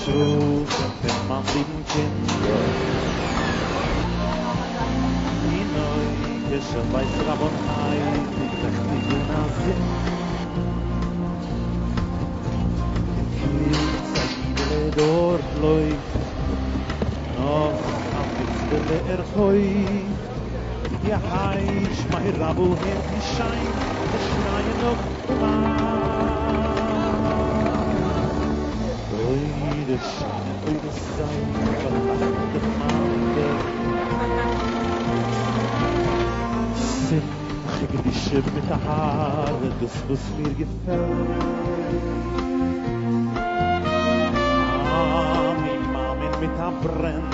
rufen wenn man lieben Kinder. Inoi, Geshem weiß Rabbonai, die Technikuna sind. Zagidele dort läuft, noch am Lichtele erhäuft. Ja, heisch, mein Rabu, her die Schein, der Schreien noch de scheine oi de sein verlacht de maande sim khigdische mit der haare das was mir gefällt min mamen mit der brenn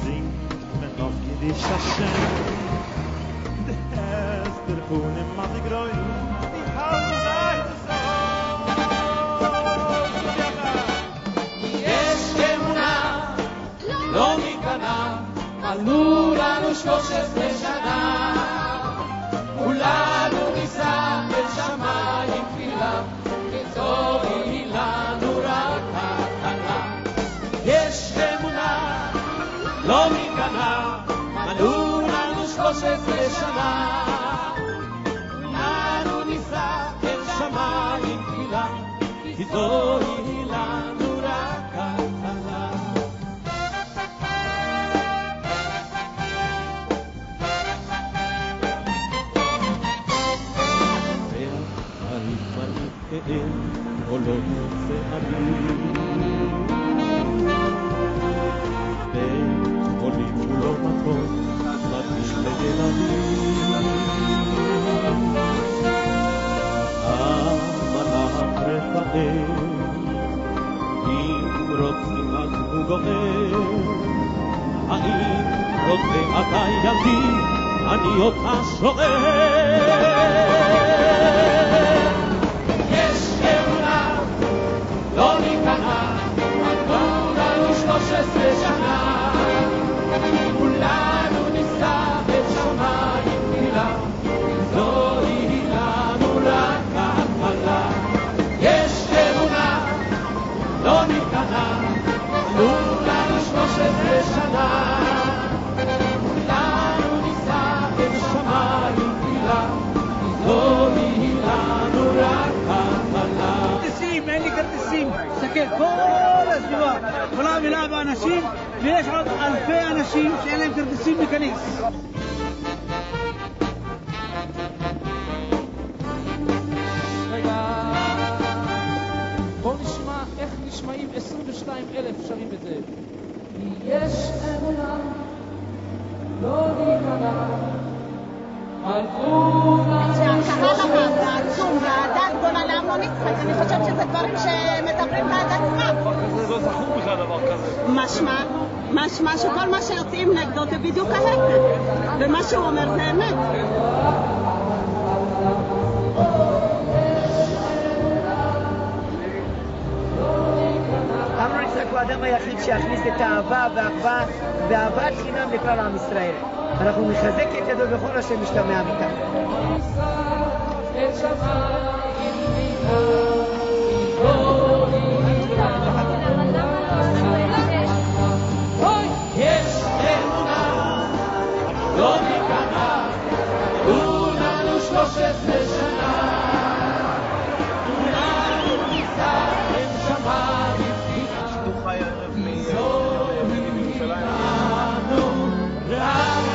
singt men noch gedisch schön der erste von im Madigroi die Hausei לא ניכנע, מלאו לנו 13 שנה, כולנו נישא אל שמיים תפילה, כי זוהי לנו רק התחלה. יש אמונה, לא ניכנע, מלאו לנו 13 שנה, כולנו נישא אל שמיים תפילה, כי זוהי לנו רק התחלה. עולות ועלים ועולים כולו מקום מרגיש לילדים המלאך רפאל אם רוצים אז הוא גואל האם רוצה אתה ילדי אני אותך שואל לא ניכנע, מלאו לנו 13 שנה, כולנו נישא אל שמיים תפילה, זוהי לנו רק ההתחלה. יש אמונה, לא ניכנע, מלאו לנו 13 שנה, כולנו נישא אל שמיים תפילה, זוהי לנו רק ההתחלה. אין לי כרטיסים, תסתכל, כל הסביבה, כולם מלאה באנשים, ויש עוד אלפי אנשים שאין להם כרטיסים להיכנס. רגע, בואו נשמע איך נשמעים 22,000 שרים את זה. יש אמונה, לא ניכנע, שהקהל העצום והאהדה הגדולה לעמון יצחק, אני חושבת שזה דברים שמדברים בעד עצמם. לא זכור בכלל דבר כזה. משמע שכל מה שיוצאים נגדו זה בדיוק ההפך, ומה שהוא אומר זה אמת. עמרם יצחק הוא האדם היחיד שהכניס את האהבה והאחווה ואהבת חינם לכלל עם ישראל. אנחנו נחזק את ידו בכל השם משתמע מכך. יש אמונה, לא ניכנע, כולנו 13 שנה, כולנו נישא אל שמיים תפילה, זוהי לנו רק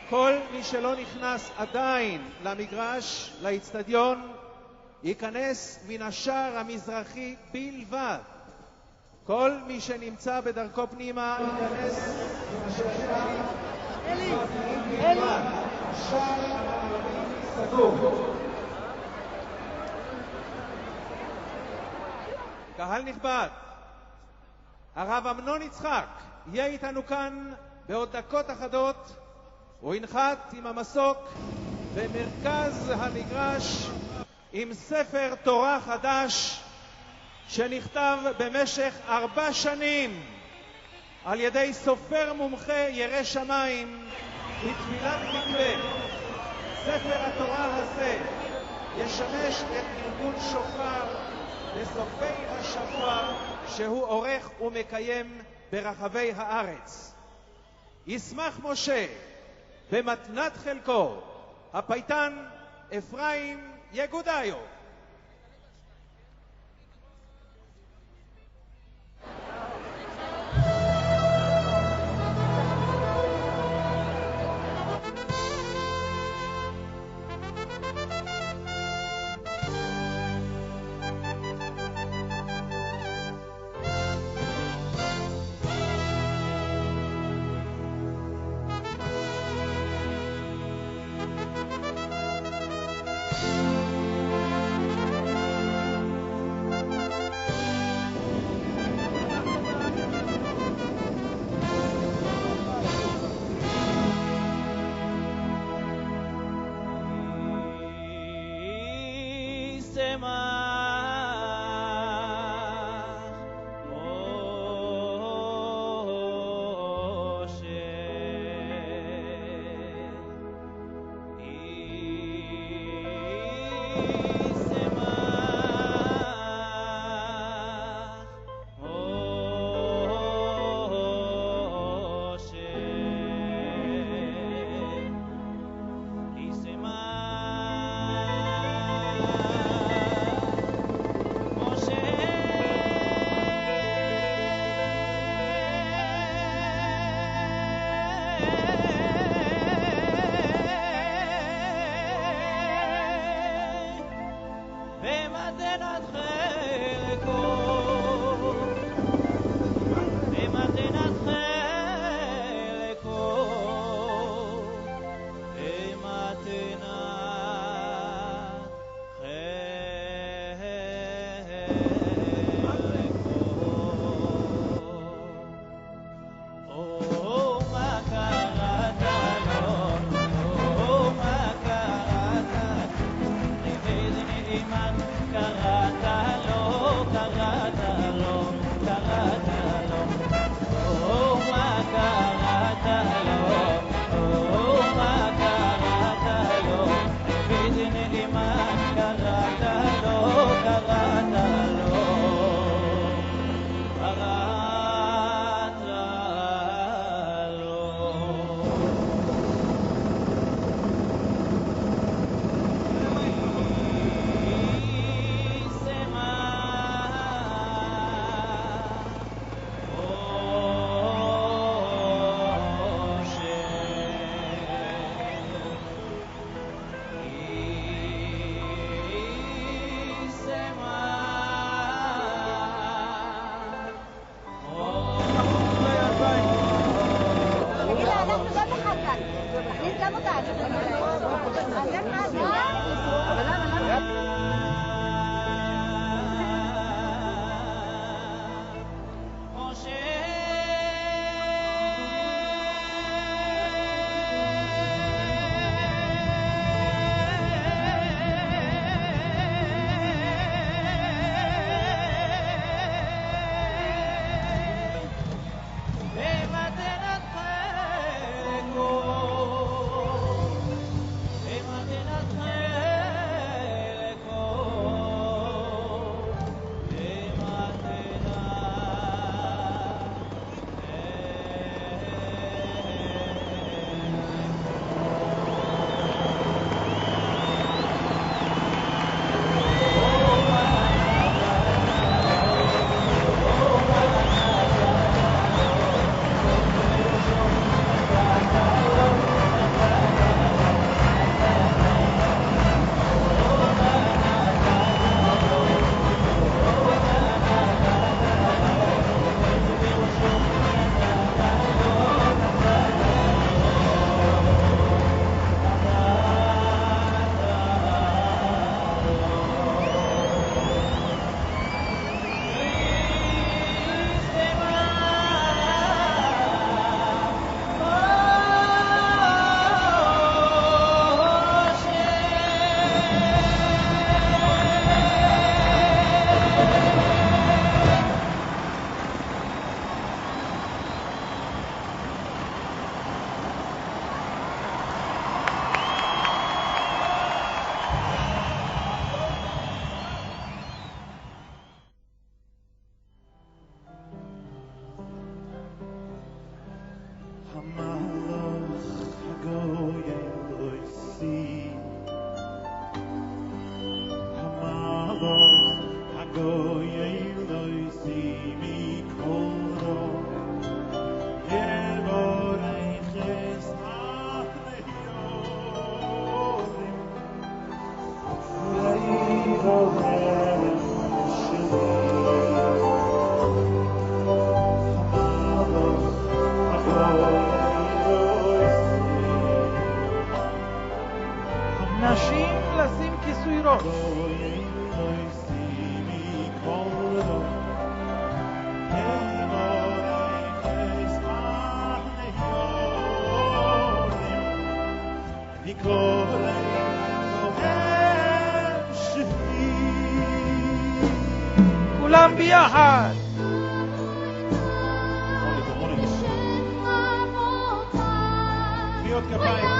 כל מי שלא נכנס עדיין למגרש, לאצטדיון, ייכנס מן השער המזרחי בלבד. כל מי שנמצא בדרכו פנימה ייכנס מן השער המזרחי בלבד. שער המערבי סגור. קהל נכבד, הרב אמנון יצחק יהיה איתנו כאן בעוד דקות אחדות. הוא ינחת עם המסוק במרכז המגרש עם ספר תורה חדש שנכתב במשך 4 שנים על ידי סופר מומחה ירא שמיים בתפילת מקווה. ספר התורה הזה ישמש את ארגון שופר בסופי השבוע שהוא עורך ומקיים ברחבי הארץ. ישמח משה במתנת חלקו הפייטן אפרים יגודאיו. Hey, כיסוי ראש. כולם ביחד. מחיאות כפיים.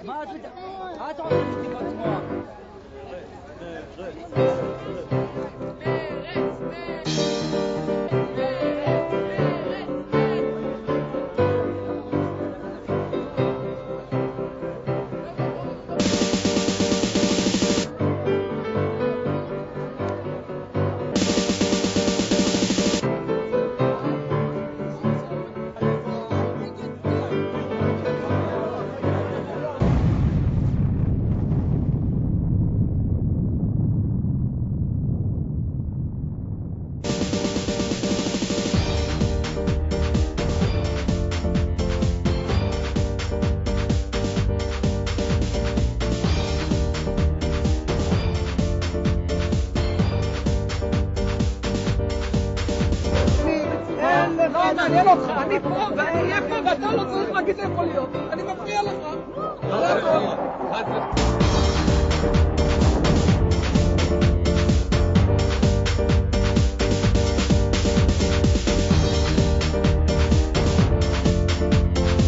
מה אתה רוצה שתיבת מוח? מעניין אותך, אני פה ואהיה פה ואתה לא צריך להגיד איפה להיות, אני מפריע לך.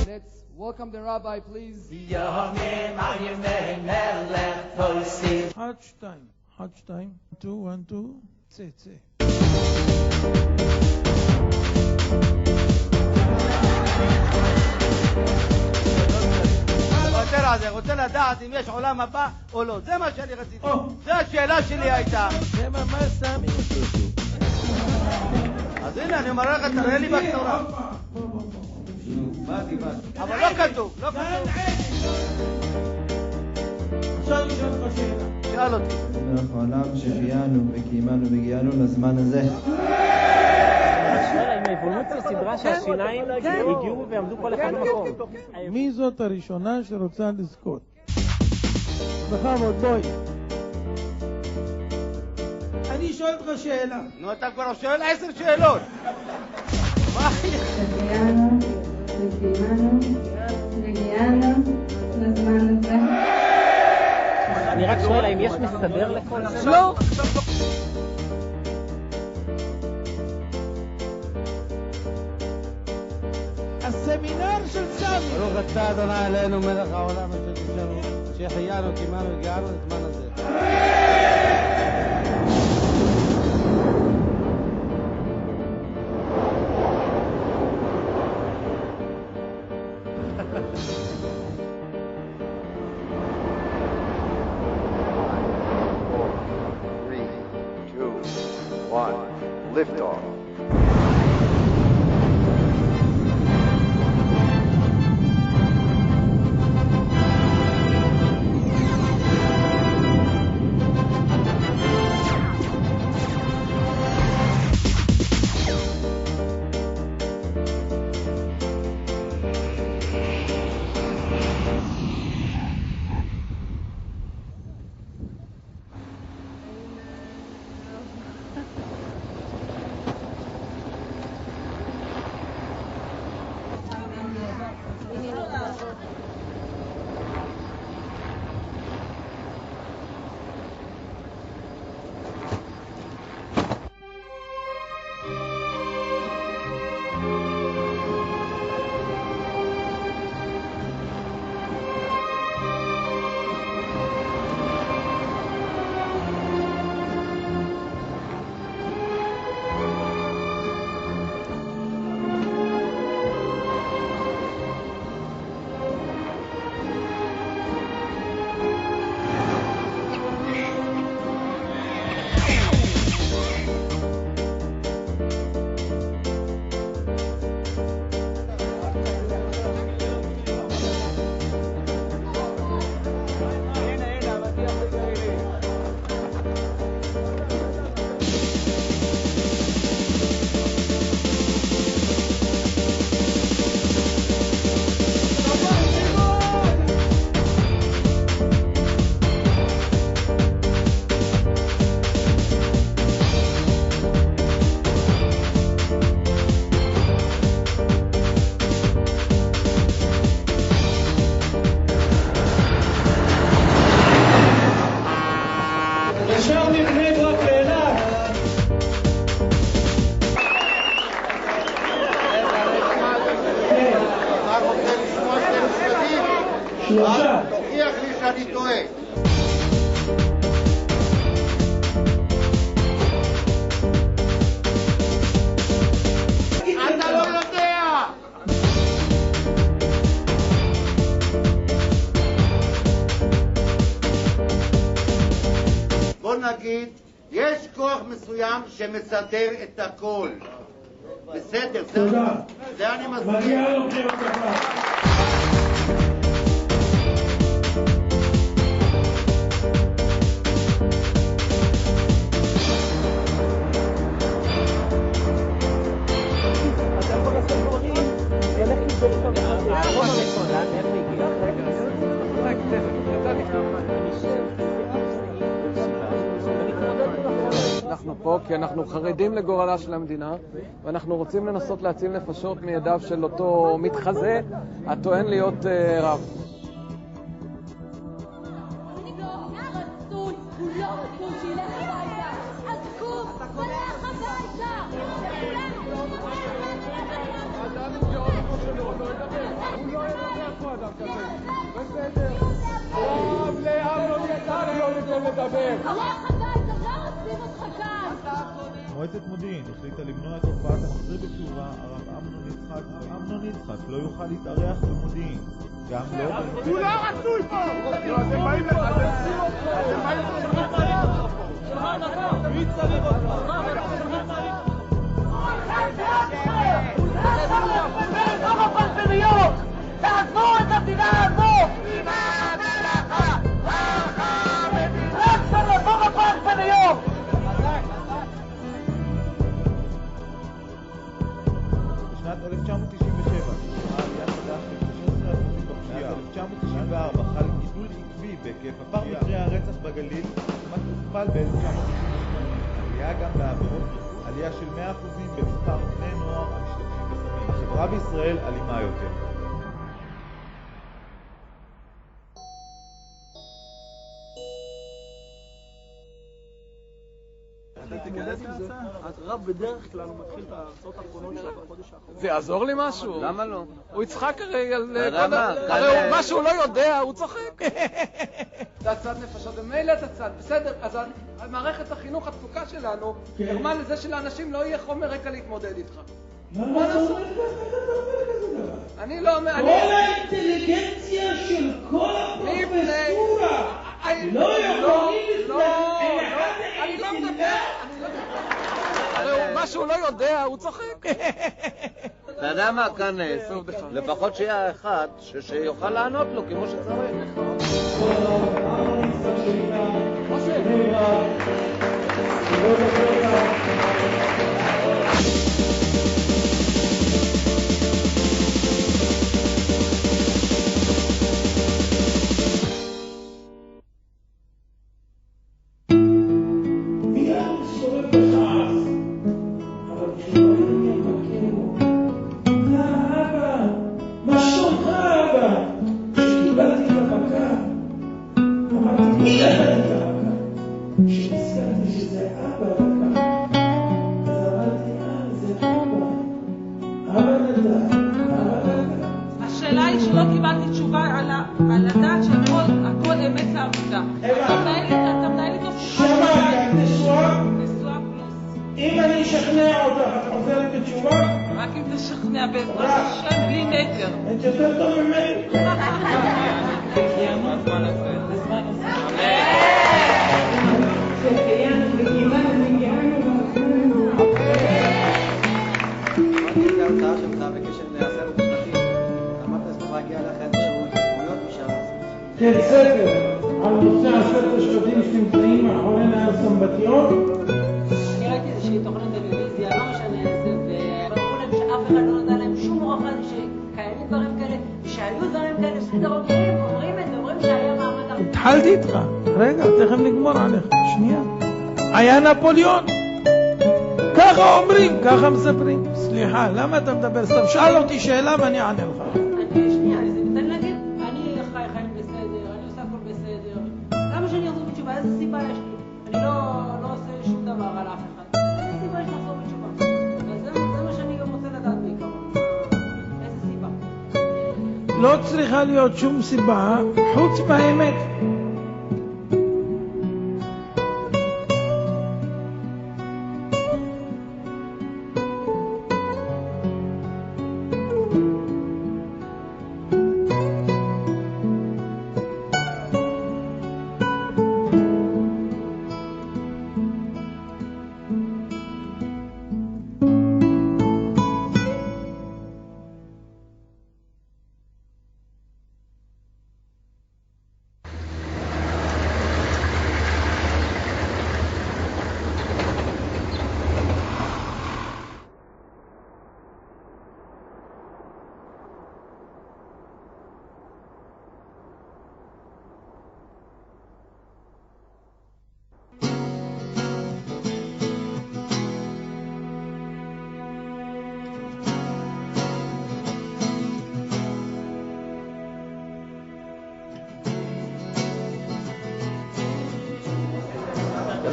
Let's welcome the rabbi, please. 1, 2, 1, 2, צא. רוצה לדעת אם יש עולם הבא או לא, זה מה שאני רציתי, זה השאלה שלי הייתה. זה ממש סמי ושושו. אז הנה אני אומר לך, תראה לי בתורה. באתי. אבל לא כתוב. עכשיו נשאל לך שאלה. שאל אותי. אנחנו עולם שחיינו וקיימנו והגיענו לזמן הזה. עם האבולוציה סדרה שהשיניים הגיעו ועמדו כל אחד במקום. מי זאת הראשונה שרוצה לזכות? בכבוד, בואי. אני שואל אותך שאלה. נו, אתה כבר שואל 10 שאלות. מה? שהחיינו וקיימנו והגיענו לזמן הזה. אני רק שואל, האם יש מסדר לכל זה? לא. הסמינר של סמי. ברוך אתה אדוני אלינו מלך העולם אשר תשארו שהחיינו קיימנו והגיענו לזמן הזה. Lift off. מסוים שמסדר את הכל. בסדר, זה אני מסביר. מגיע לו בחירות כפיים. אנחנו פה כי אנחנו חרדים לגורלה של המדינה ואנחנו רוצים לנסות להציל נפשות מידיו של אותו מתחזה הטוען להיות רב. מועצת מודיעין החליטה למנוע את הופעת החוזר בתשובה הרב אמנון יצחק, ואמנון יצחק לא יוכל להתארח במודיעין. גם לא... הוא לא רצוי פה! אתם באים לחדשים אותו! אתם באים מי צריך אותו? תעזבו את המדינה הזו! רק תעזבו בפרסמיות! בשנת 1997 העלייה חדש ל-16% בפשיעה. 1994 חל גידול עקבי בהיקף הפר מקרי הרצח בגליל כמעט הוכפל ב-1998. עלייה גם בעבירות, עלייה של 100% במספר בני נוער המשתמשים בסמים. החברה בישראל אלימה יותר. הרב בדרך כלל הוא מתחיל את ההרצאות האחרונות שלו בחודש האחרון. זה יעזור לי משהו? למה לא? הוא יצחק הרי הרי מה שהוא לא יודע, הוא צוחק. זה הצד נפשות, ומילא את הצד, בסדר, אז מערכת החינוך התפוקה שלנו גרמה לזה שלאנשים לא יהיה חומר רקע להתמודד איתך. מה לעשות? אני לא... כל האינטליגנציה של כל הפרופסורה לא יכולים אני לא מדבר, הרי מה שהוא לא יודע, הוא צוחק. אתה יודע מה, כאן לפחות שיהיה אחד שיוכל לענות לו כמו שצריך. השאלה היא שלא קיבלתי תשובה על הדעת שהכל אמת לעבודה. אתה מנהל איתו שמעתי, את נשואה? נשואה פלוס. אם אני אשכנע אותך, את חוזרת בתשובה? רק אם תשכנע בעזרת השם בלי נטר. את יותר טוב ממני. ההרצאה שלך בקשר לעשרת השבטים, אמרת שזה מגיע לך איזשהו דמויות משם. כן, ספר על נושא עשרת השבטים שנמצאים מאחורי נהר סמבטיון. אני ראיתי איזושהי תוכנית טלוויזיה, לא משנה איזה, ואמרו להם שאף אחד לא נתן להם שום הוכחה שקיימים דברים כאלה, שהיו דברים כאלה, בסדר, אומרים את זה, אומרים שהיה מעמד הרבה. התחלתי איתך, רגע, תכף נגמור עליך, שנייה. היה נפוליאון. ככה אומרים, ככה מספרים. סליחה, למה אתה מדבר? סתם שאל אותי שאלה ואני אענה לך. שנייה, זה ניתן להגיד, אני חי חיים בסדר, אני עושה הכל בסדר. למה שאני אחזור בתשובה? איזה סיבה יש לי? אני לא עושה שום דבר על אף אחד. איזה סיבה יש לחזור בתשובה? זה מה שאני גם רוצה לדעת בעיקרון. איזה סיבה? לא צריכה להיות שום סיבה חוץ מהאמת.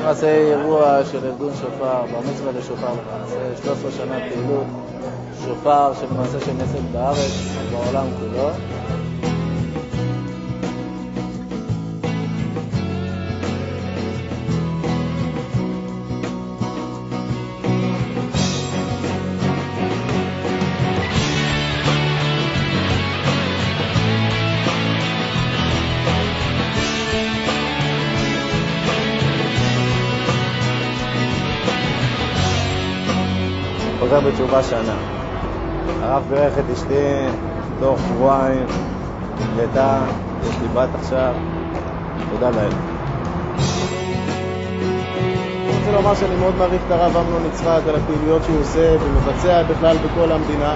נעשה אירוע של ארגון שופר, במצווה לשופר, נעשה 13 שנה פעילות שופר שלמעשה שנעשית בארץ ובעולם כולו. חוזר בתשובה שנה. הרב בירך את אשתי תוך שבועיים, לידה, יש לי בת עכשיו, תודה לאל. אני רוצה לומר שאני מאוד מעריך את הרב אמנון יצחק על הפעילויות שהוא עושה ומבצע בכלל בכל המדינה,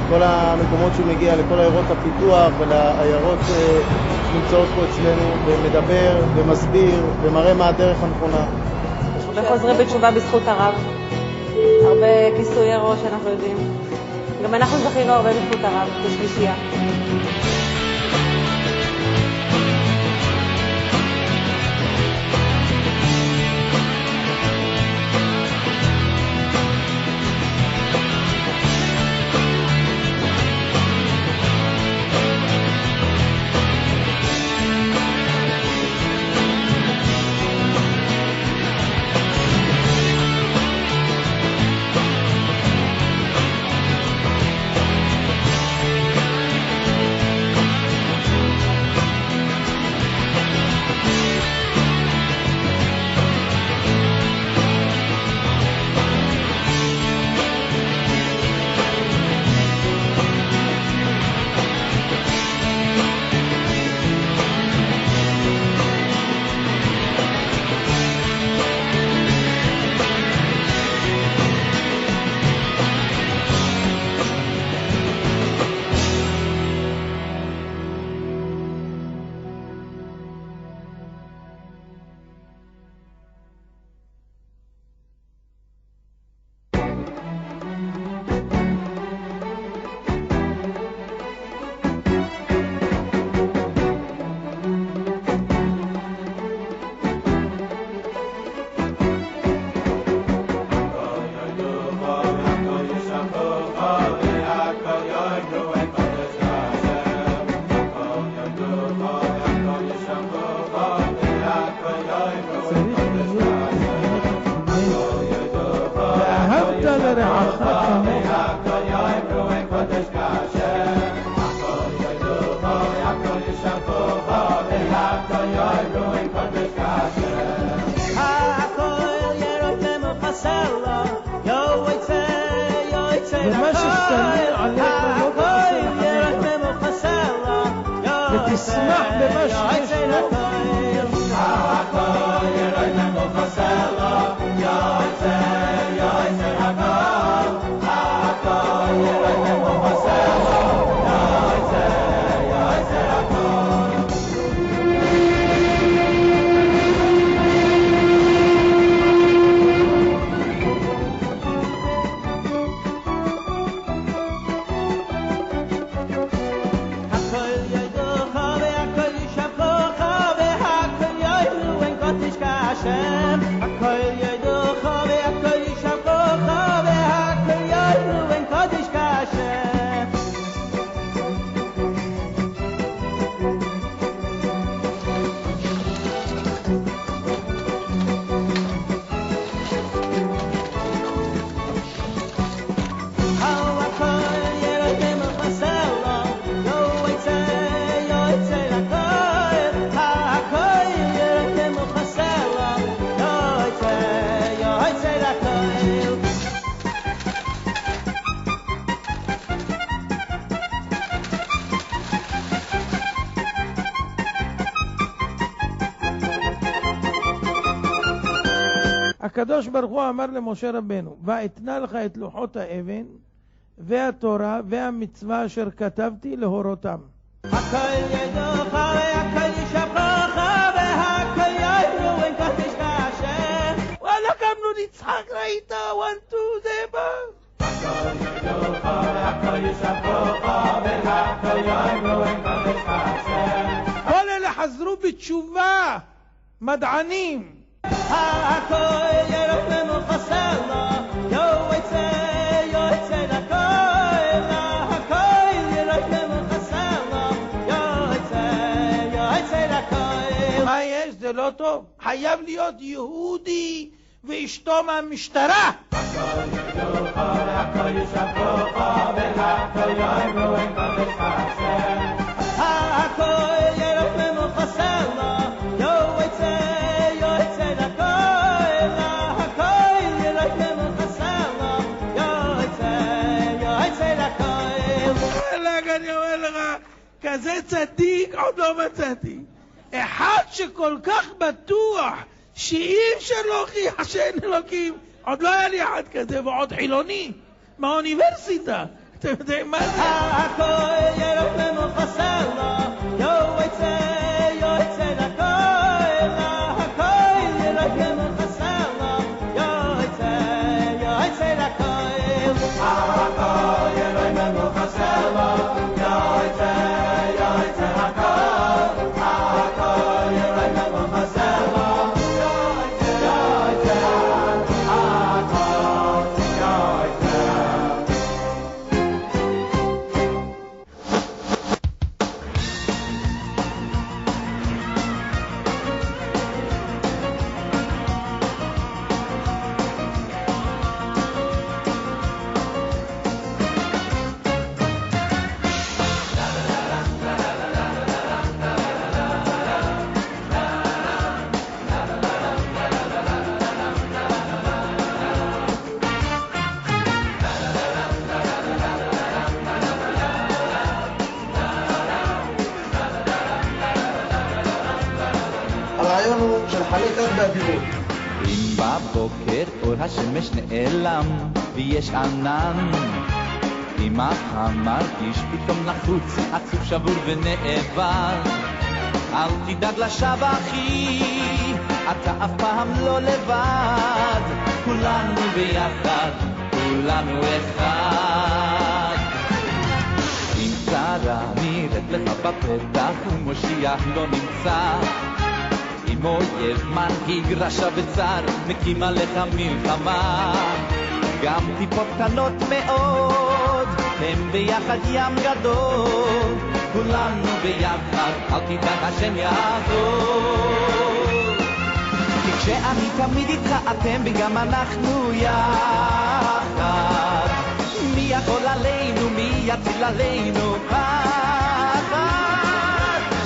כל המקומות שהוא מגיע, לכל עיירות הפיתוח ולעיירות שנמצאות פה אצלנו, ומדבר ומסביר ומראה מה הדרך הנכונה. וחוזרים בתשובה בזכות הרב. הרבה כיסויי ראש אנחנו יודעים. גם אנחנו זכינו הרבה בזכות הרב, בשלישייה. ותשמח במה שיש לו. הקדוש ברוך הוא אמר למשה רבנו, ואתנה לך את לוחות האבן והתורה והמצווה אשר כתבתי להורותם. הכל ידוך והכל ישבחך והכל יאמרו אין כך תשכח. וואלה קמנו נצחק, ראית? 1, 2, זה בא. הכל ידוך והכל ישבחך והכל יאמרו אין כך תשכח. כל אלה חזרו בתשובה, מדענים. הכל ירומם וחסר לו, יוצא לכל, הכל ירומם וחסר לו, יוצא לכל. מה יש? זה לא טוב. חייב להיות יהודי ואשתו מהמשטרה. הכל ישפוך והכל יאמרו אין כל חסר, הכל ירומם וחסר לו, יוצא לכל, הכל ירומם וחסר לו, יוצא לכל. אני אומר לך, כזה צדיק עוד לא מצאתי. אחד שכל כך בטוח שאי אפשר להוכיח שאין אלוקים, עוד לא היה לי אחד כזה, ועוד חילוני מהאוניברסיטה. אתם יודעים מה זה? הכל ירומם וחסר לו, יוצא לכל, הכל ירומם וחסר לו, יוצא לכל. הכל ירומם וחסר לו, יוצא לכל, הכל ירומם וחסר לו, הרעיון הוא של חלקת באדיבות. אם בבוקר אור השמש נעלם ויש ענן, אם אתה מרגיש פתאום לחוץ, עצוב, שבור ונאבל, אל תדאג לשווא אחי, אתה אף פעם לא לבד, כולנו ביחד, כולנו אחד. אם צרה נראית לך בפתח ומושיח לא נמצא, אם אויב מנהיג רשע וצר מקים עליך מלחמה, גם טיפות קטנות מאוד הם ביחד ים גדול, כולנו ביחד, אל תדאג השם יעזור. כי כשאני תמיד איתך אתם וגם אנחנו יחד, מי יכול עלינו, מי יציל עלינו פחד,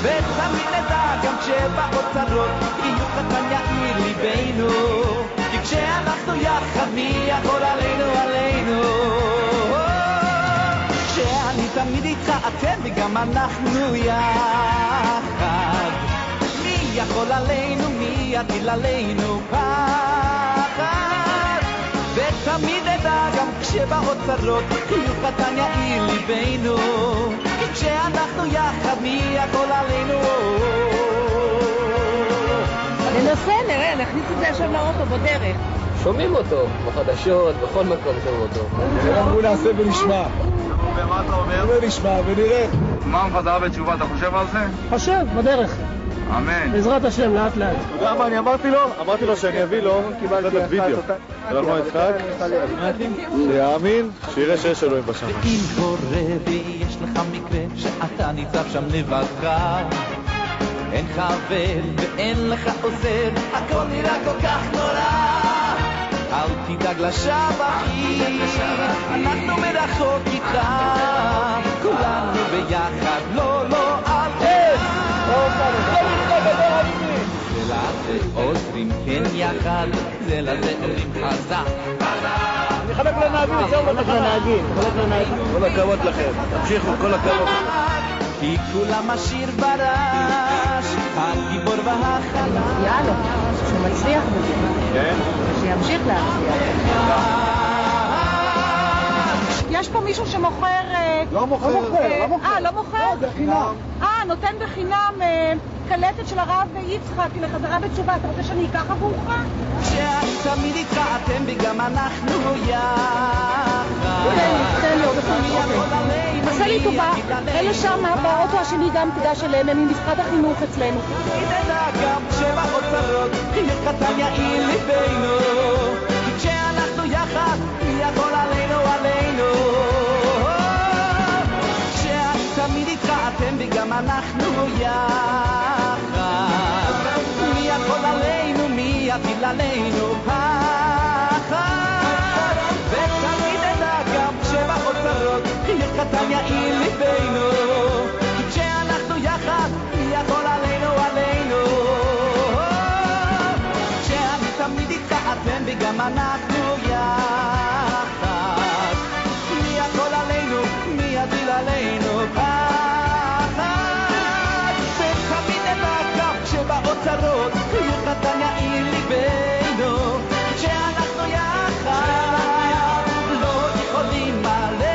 ותמיד נדע גם כשבאות צרות יהיו קטן יאיר ליבנו, כי כשאנחנו יחד מי יכול עלינו, כשאני תמיד איתך אתם וגם אנחנו יחד, מי יכול עלינו, מי יטיל עלינו פחד, ותמיד נדע גם כשבאות צרות יהיו קטן יאיר ליבנו, כי כשאנחנו יחד מי יכול עלינו. ננסה, נראה, נכניס את זה עכשיו לאוטו בדרך. שומעים אותו, בחדשות, בכל מקום שומעים אותו. אמרו נעשה ונשמע. ומה אתה אומר? ונשמע ונראה. מה חזרה בתשובה, אתה חושב על זה? חושב, בדרך. אמן. בעזרת השם, לאט לאט. אתה יודע מה אני אמרתי לו? אמרתי לו שאני אביא לו קיבלתי וידאו. אתה לא יצחק? שיאמין, שיראה שיש אלוהים בשמיים. ואם קורה ויש לך מקרה שאתה ניצב שם לבדך, אין חבר ואין לך עוזר, הכל נראה כל כך נורא, אל תדאג לשווא אחי, אנחנו מרחוק איתך, כולנו ביחד, לא, אל תדאג, זה לזה עוזרים כן יחד, זה לזה עולים חזק. אני חלק לנהגים, כל הכבוד לכם, תמשיכו, כל הכבוד. כי כולם השיר ברש, הגיבור והחלש. יאללה, שהוא מצליח בזה. כן? שימשיך להצליח. יש פה מישהו שמוכר... לא מוכר. לא מוכר? זה חינם. נותן בחינם קלטת של הרב יצחק לחזרה בתשובה. אתה רוצה שאני אקח עבורך? שאני תמיד איתך אתם וגם אנחנו יחד, תן לו, אוקיי. עשה לי טובה, אלה שם באוטו השני גם תדע שלהם, הם ממשרד החינוך אצלנו. קטן יעיל ליבנו, כי כשאנחנו יחד, מי יכול עלינו עלינו? כשתמיד איתך אתם וגם אנחנו יחד, מי יכול עלינו, מי יטיל עלינו פחד? ותמיד אדע גם כשבאוצרות, קטן יעיל ליבנו, כי כשאנחנו יחד, מי יכול עלינו עלינו? תמיד איתך אתם וגם אנחנו יחד, מי יכול עלינו, מי יטיל עלינו פחד? ותמיד אדע כשבאוצרות, קטן יעיל ליבנו, כשאנחנו יחד, לא יכולים עלינו,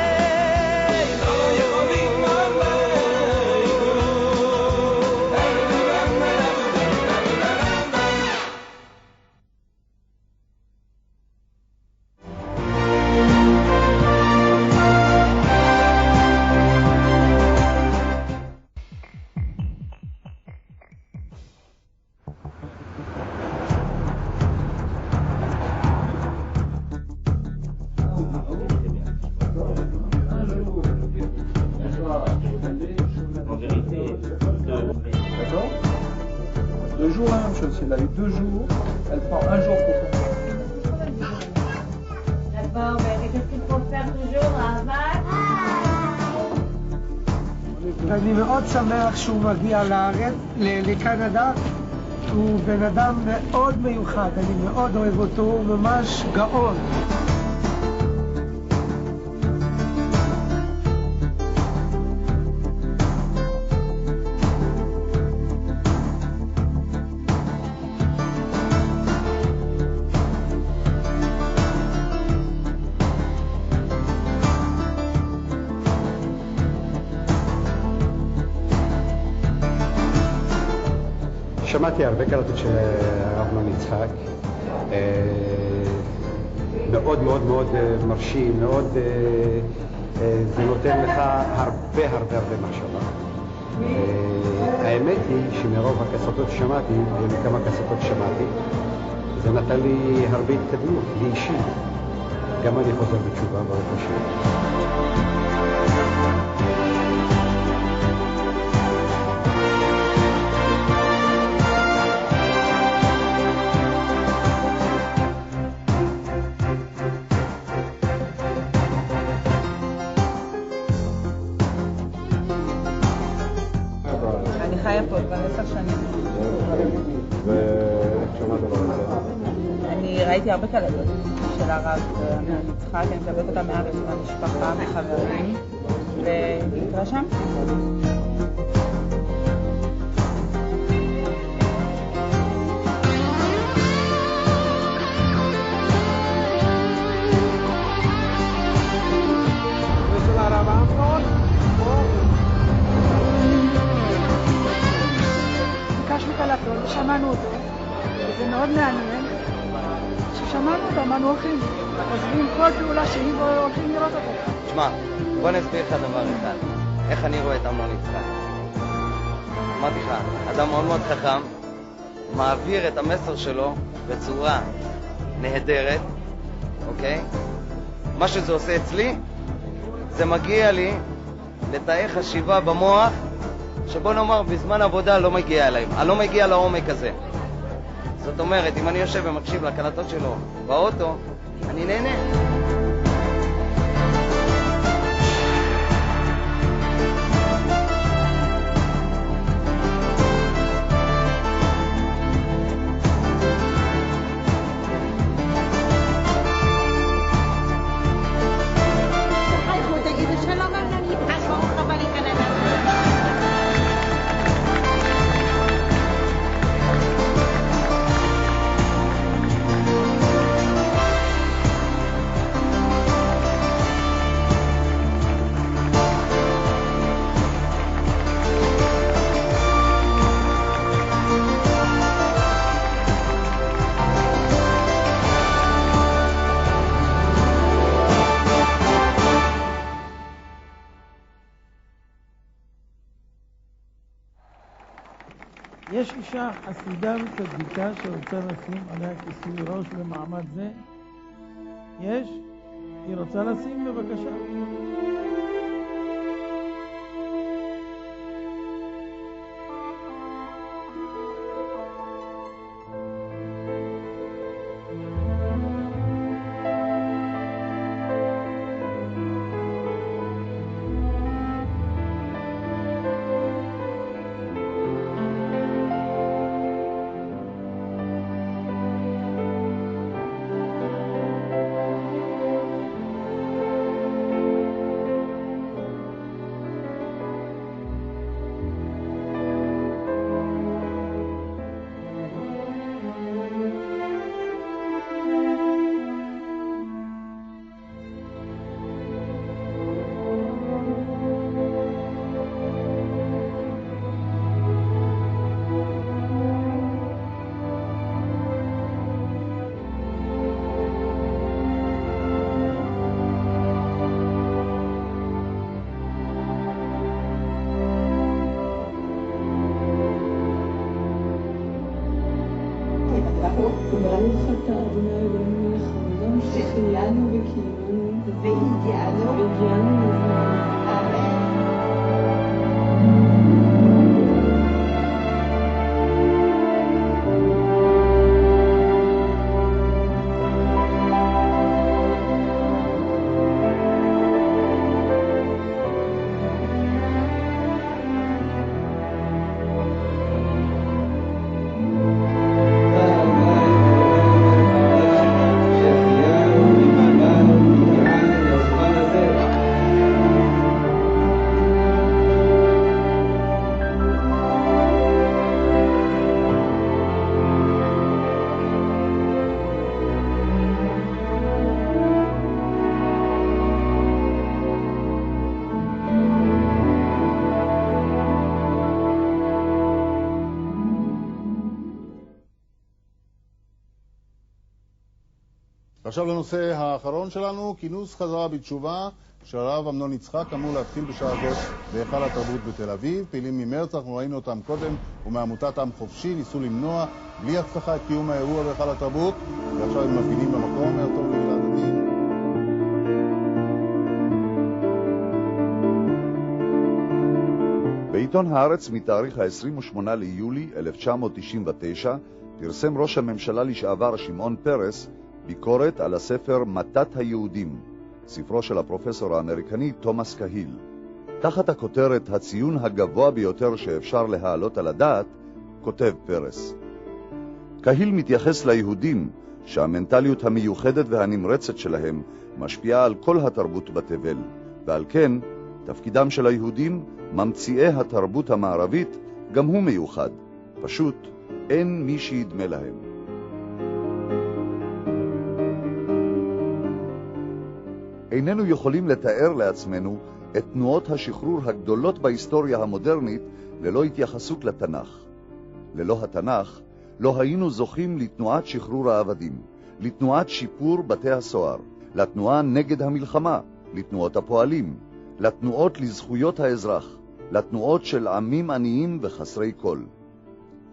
לא יכולים עלינו. Elle a eu 2 jours, elle prend 1 jour pour faire. D'accord, mais qu'est-ce qu'il faut faire toujours, אבל? אני מאוד שמח שהוא מגיע לארץ, לקנדה. הוא בן אדם מאוד מיוחד, אני מאוד אוהב אותו, הוא ממש גאון. שמעתי הרבה קלטות של הרב נון יצחק, מאוד מאוד מאוד מרשים, מאוד, זה נותן לך הרבה הרבה הרבה מחשבה. האמת היא שמרוב הקסטות ששמעתי, כמה קסטות שמעתי, זה נתן לי הרבה התקדמות, לי אישית. גם אני חוזר בתשובה ברוך השם. חיה פה כבר 10 שנים. ואיך שמעת לו את זה? אני ראיתי הרבה קלטות של הרב יצחק, אני מקבלת אותה מהארץ, מהמשפחה, מחברים, והתרשמתי. ושל הרב אמנון, ביקשנו קלטות ושמענו אותו, וזה מאוד מעניין. כששמענו אותו, אמרנו הולכים, עוזבים כל פעולה שהיא והולכים לראות אותו. תשמע, בוא נסביר לך דבר אחד, איך אני רואה את אמנון יצחק. אמרתי לך, אדם מאוד מאוד חכם, מעביר את המסר שלו בצורה נהדרת, אוקיי? מה שזה עושה אצלי, זה מגיע לי לתאי חשיבה במוח, שבוא נאמר, בזמן עבודה לא מגיע אליי, אני לא מגיע לעומק הזה. זאת אומרת, אם אני יושב ומקשיב לקלטות שלו באוטו, אני נהנה. יש אישה חסידה וצדיקה שרוצה לשים עליה כיסוי ראש במעמד זה? יש? היא רוצה לשים? בבקשה. ברוך אתה אדוני אלוהינו מלך העולם שהחיינו וקיימנו והגיענו לזמן. אמן. עכשיו לנושא האחרון שלנו, כינוס חזרה בתשובה של הרב אמנון יצחק אמור להתחיל בשעה זאת בהיכל התרבות בתל אביב. פעילים ממרץ, אנחנו ראינו אותם קודם, ומעמותת עם חופשי ניסו למנוע בלי הצלחה את קיום האירוע בהיכל התרבות, ועכשיו הם מפגינים במקום. ערב טוב לגלעד עדי. בעיתון הארץ מתאריך ה-28 ליולי 1999 פרסם ראש הממשלה לשעבר שמעון פרס ביקורת על הספר מתת היהודים, ספרו של הפרופסור האמריקני תומאס קהיל. תחת הכותרת הציון הגבוה ביותר שאפשר להעלות על הדעת, כותב פרס. קהיל מתייחס ליהודים שהמנטליות המיוחדת והנמרצת שלהם משפיעה על כל התרבות בתבל, ועל כן תפקידם של היהודים, ממציאי התרבות המערבית, גם הוא מיוחד. פשוט אין מי שידמה להם. איננו יכולים לתאר לעצמנו את תנועות השחרור הגדולות בהיסטוריה המודרנית ללא התייחסות לתנ"ך. ללא התנ"ך לא היינו זוכים לתנועת שחרור העבדים, לתנועת שיפור בתי הסוהר, לתנועה נגד המלחמה, לתנועות הפועלים, לתנועות לזכויות האזרח, לתנועות של עמים עניים וחסרי קול.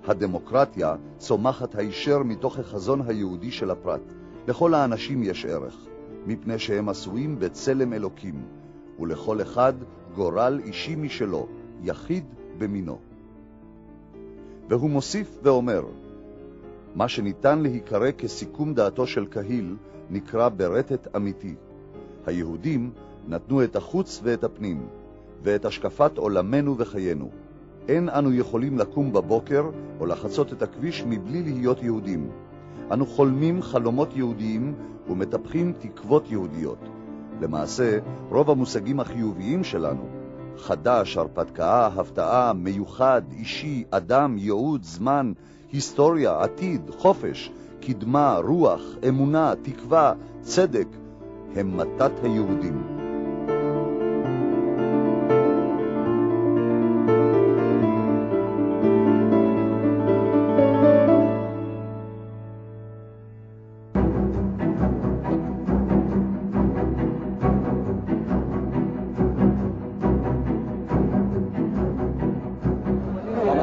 הדמוקרטיה צומחת הישר מתוך החזון היהודי של הפרט. לכל האנשים יש ערך, מפני שהם עשויים בצלם אלוקים, ולכל אחד גורל אישי משלו, יחיד במינו. והוא מוסיף ואומר, מה שניתן להיקרא כסיכום דעתו של קהיל נקרא ברטט אמיתי. היהודים נתנו את החוץ ואת הפנים, ואת השקפת עולמנו וחיינו. אין אנו יכולים לקום בבוקר או לחצות את הכביש מבלי להיות יהודים. אנו חולמים חלומות יהודיים ומטפחים תקוות יהודיות. למעשה, רוב המושגים החיוביים שלנו, חדש, הרפתקה, הפתעה, מיוחד, אישי, אדם, ייעוד, זמן, היסטוריה, עתיד, חופש, קדמה, רוח, אמונה, תקווה, צדק, הם מתת היהודים.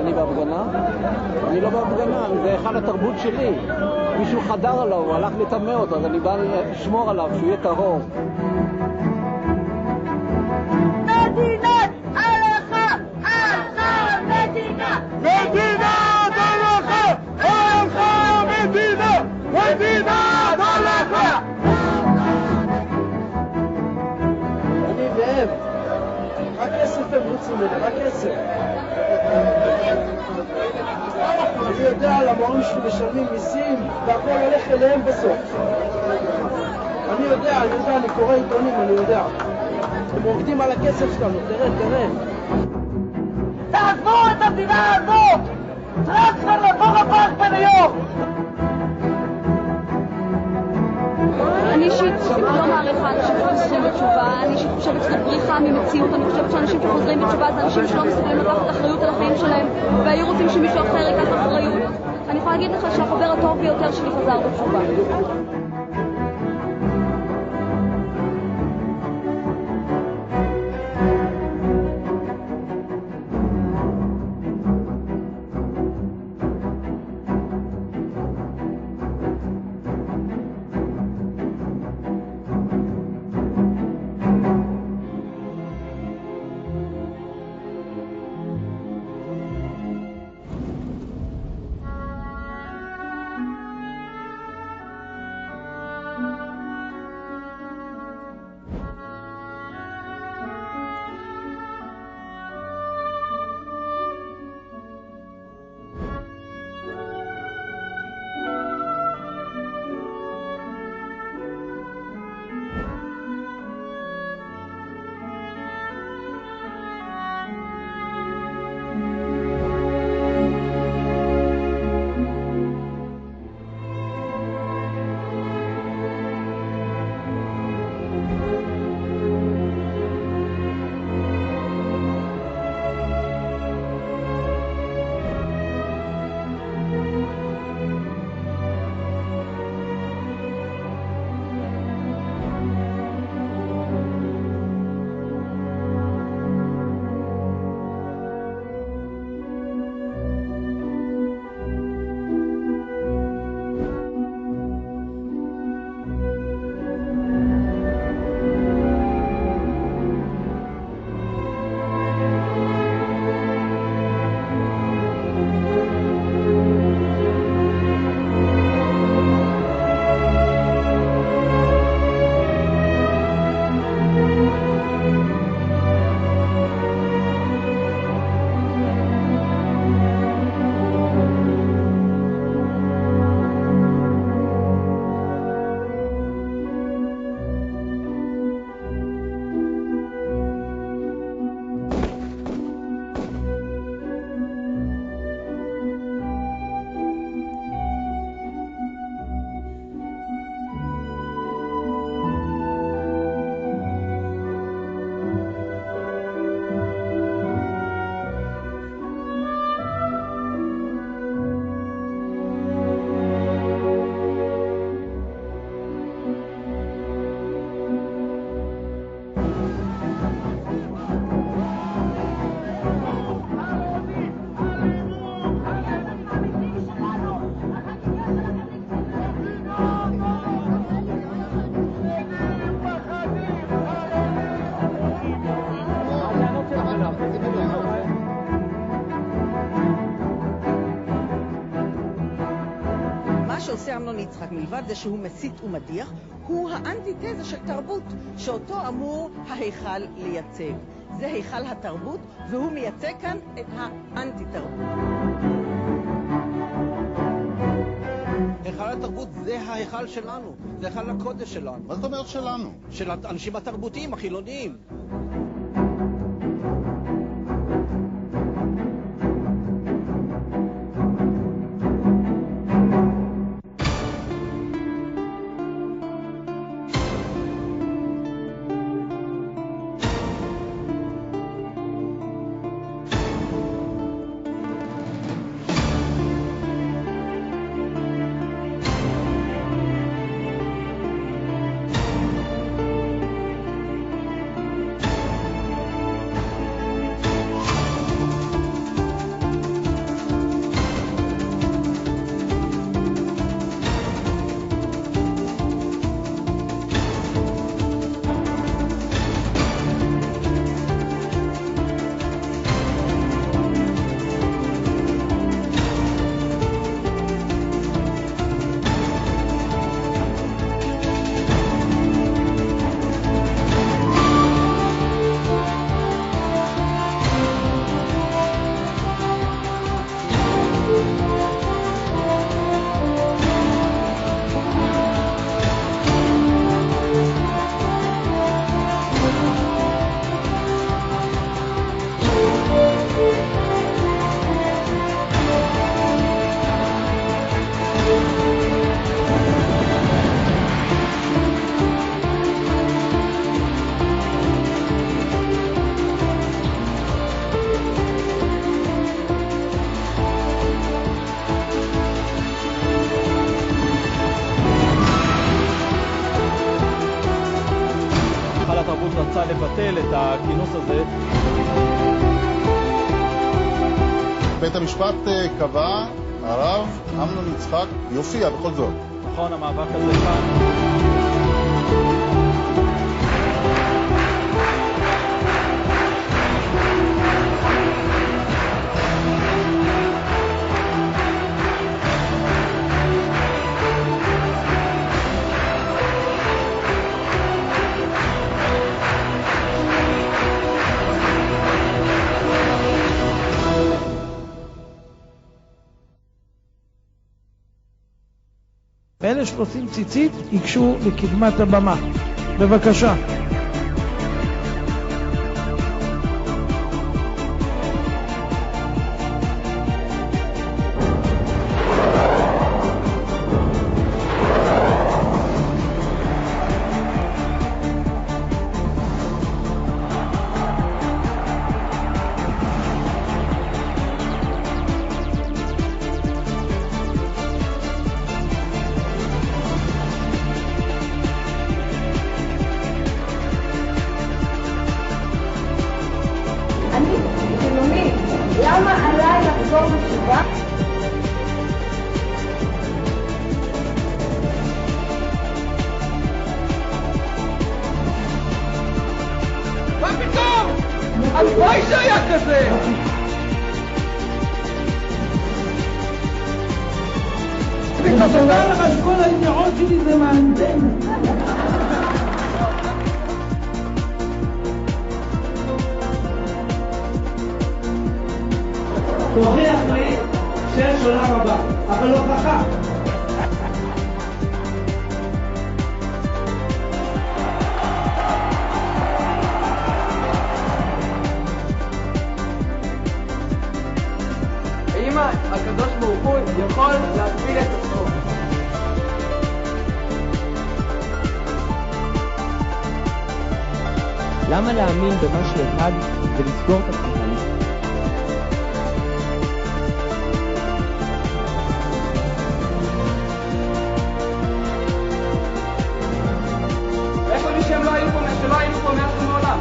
אני בהפגנה, היכל התרבות שלי. מישהו חדר עליו, הוא הלך לטמא אותו, אז אני בא לשמור עליו, שהוא יהיה טהור. מדינת הלכה, הלכה מדינה! מדינת הלכה, הלכה מדינה! מדינת הלכה! אני והם, רק כסף הם רוצים ממני, רק כסף. אני יודע על המורים שמשלמים מיסים והכל הולך אליהם בסוף. אני יודע, אני קורא עיתונים, אני יודע. הם עובדים על הכסף שלנו, תראה. תעזבו את המדינה הזאת! טרנספר לבורא פארק בניו יורק! אני אישית לא מעריכה אנשים שחוזרים בתשובה, אני אישית חושבת שזו בריחה ממציאות, אני חושבת שאנשים שחוזרים בתשובה זה אנשים שלא מסוגלים לקחת אחריות על החיים שלהם והיו רוצים שמישהו אחר ייקח אחריות. אני יכולה להגיד לך שהחבר הטוב ביותר שלי חזר בתשובה. שעושה אמנון יצחק מלבד זה שהוא מסית ומדיח, הוא האנטיתזה של תרבות שאותו אמור ההיכל לייצג. זה היכל התרבות והוא מייצג כאן את האנטי-תרבות. היכל התרבות זה ההיכל שלנו, זה היכל הקודש שלנו. מה זאת אומרת שלנו? של האנשים התרבותיים, החילוניים. התרבות רצה לבטל את הכינוס הזה. בית המשפט קבע, הרב אמנון יצחק יופיע בכל זאת. נכון, המאבק הזה כאן. ואלה שעושים ציצית ייגשו לקדמת הבמה. בבקשה. למה עליי לחזור בתשובה? מה פתאום? הלוואי שהיה כזה! תודה לך שכל הידיעות שלי זה מהנדן. תוכיח לי שיש עולם הבא, אבל לא הוכחה. אם הקדוש ברוך הוא יכול להפיל את עצמו. למה להאמין במשהו אחד ולסגור את עצמך? שלא היינו פה מאז ומעולם.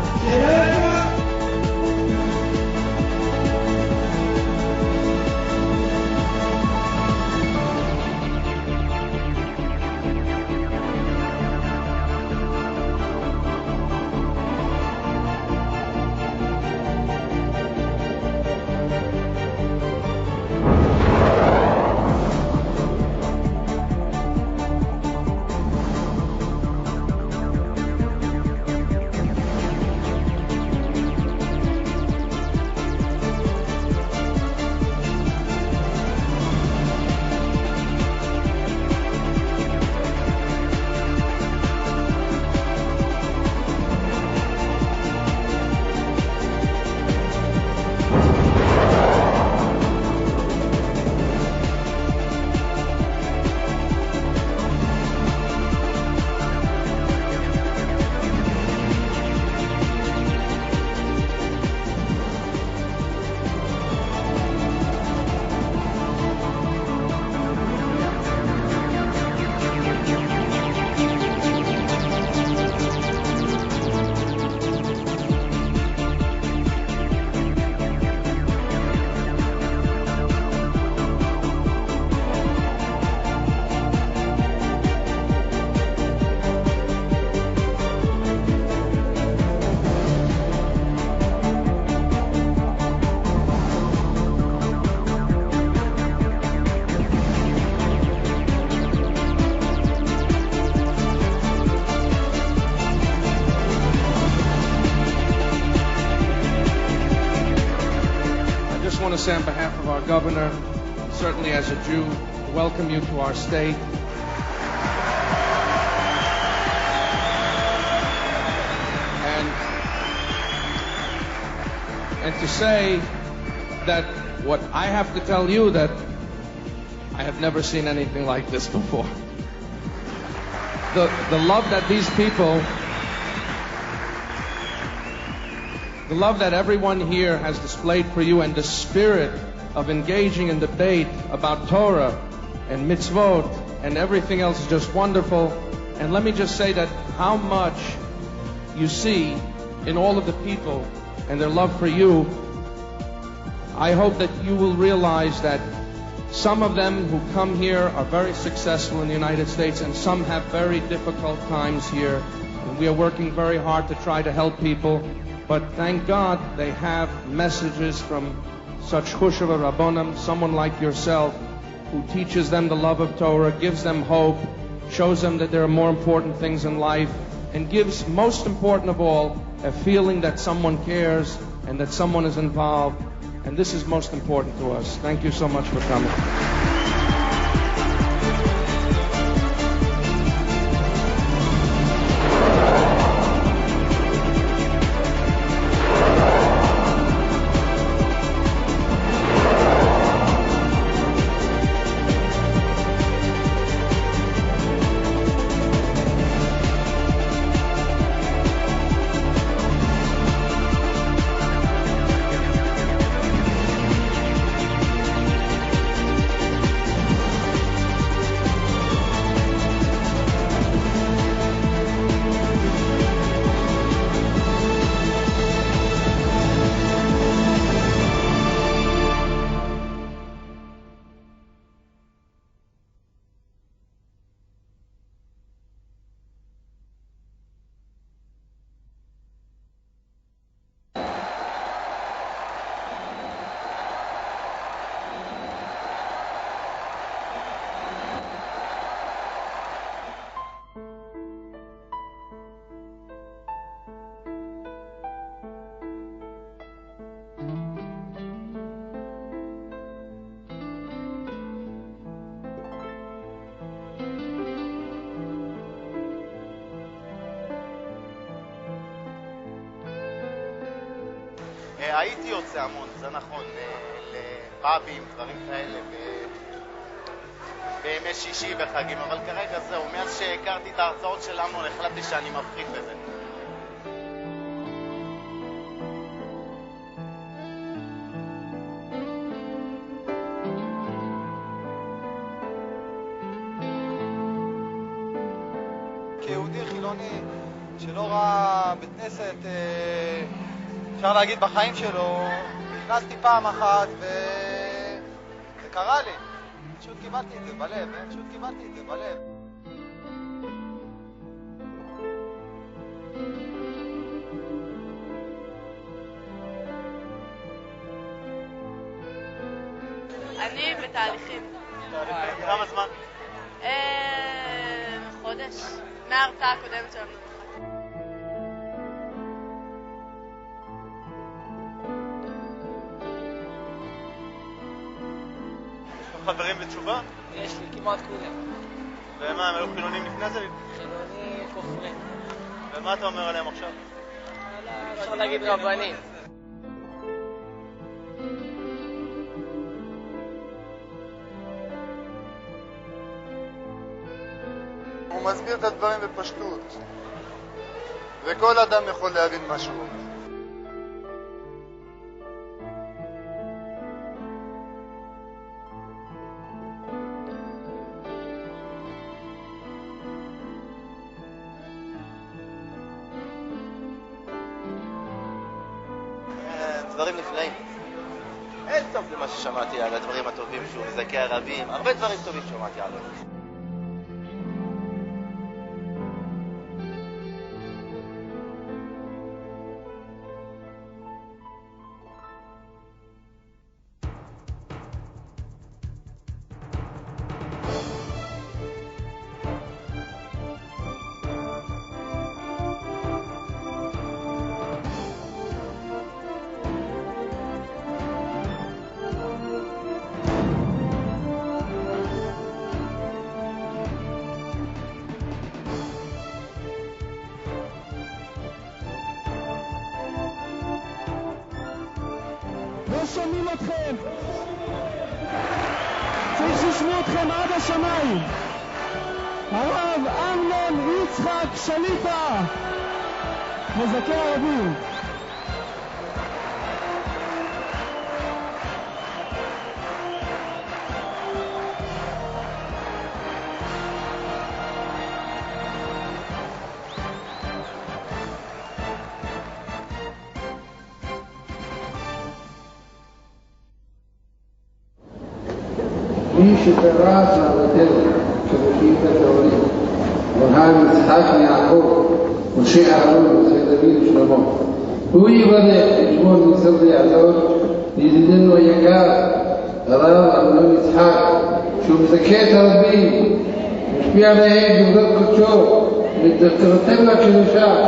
I want to say on behalf of our governor, certainly as a Jew, welcome you to our state. And to say that what I have to tell you that I have never seen anything like this before. The love that these people, the love that everyone here has displayed for you, and the spirit of engaging in debate about Torah and mitzvot and everything else is just wonderful. And let me just say that how much you see in all of the people and their love for you, I hope that you will realize that some of them who come here are very successful in the United States, and some have very difficult times here. And we are working very hard to try to help people. But thank God they have messages from such Chushev Rabbonim, someone like yourself, who teaches them the love of Torah, gives them hope, shows them that there are more important things in life, and gives, most important of all, a feeling that someone cares and that someone is involved. And this is most important to us. Thank you so much for coming. הייתי יוצא המון, זה נכון, לפאבים, דברים כאלה, בימי שישי וחגים, אבל כרגע זהו, מאז שהכרתי את ההרצאות של אמנון, החלטתי שאני מפחית בזה. כיהודי חילוני שלא ראה בית כנסת, אפשר להגיד בחיים שלו, נכנסתי פעם אחת וזה קרה לי. פשוט קיבלתי את זה בלב, פשוט קיבלתי את זה בלב. אני בתהליכים. כמה זמן? חודש. מההרצאה הקודמת שלנו. חברים בתשובה? יש לי כמעט כולם. ומה, הם היו חילונים לפני זה? חילוני כופרי. ומה אתה אומר עליהם עכשיו? אפשר להגיד רבנים. הוא מסביר את הדברים בפשטות, וכל אדם יכול להבין מה שהוא אומר. דברים נפלאים. אין סוף למה ששמעתי על הדברים הטובים שהוא מזכה הרבים, הרבה דברים טובים שמעתי עליו. לא שומעים אתכם, צריך שישמעו אתכם עד השמיים. הרב אמנון יצחק שליטה, מזכה הרבים. מי שפרץ לאבותינו כראשית הטהורים, אברהם, יצחק ויעקב, משה אהרון, משה דוד ושלמה. הוא יברך לשמור מצוות יעזור לידידנו היקר הרב אמנון יצחק, שהוא מזכה את הרבים, משפיע עליהם בגדול קודשו, ונותן לה קדושה.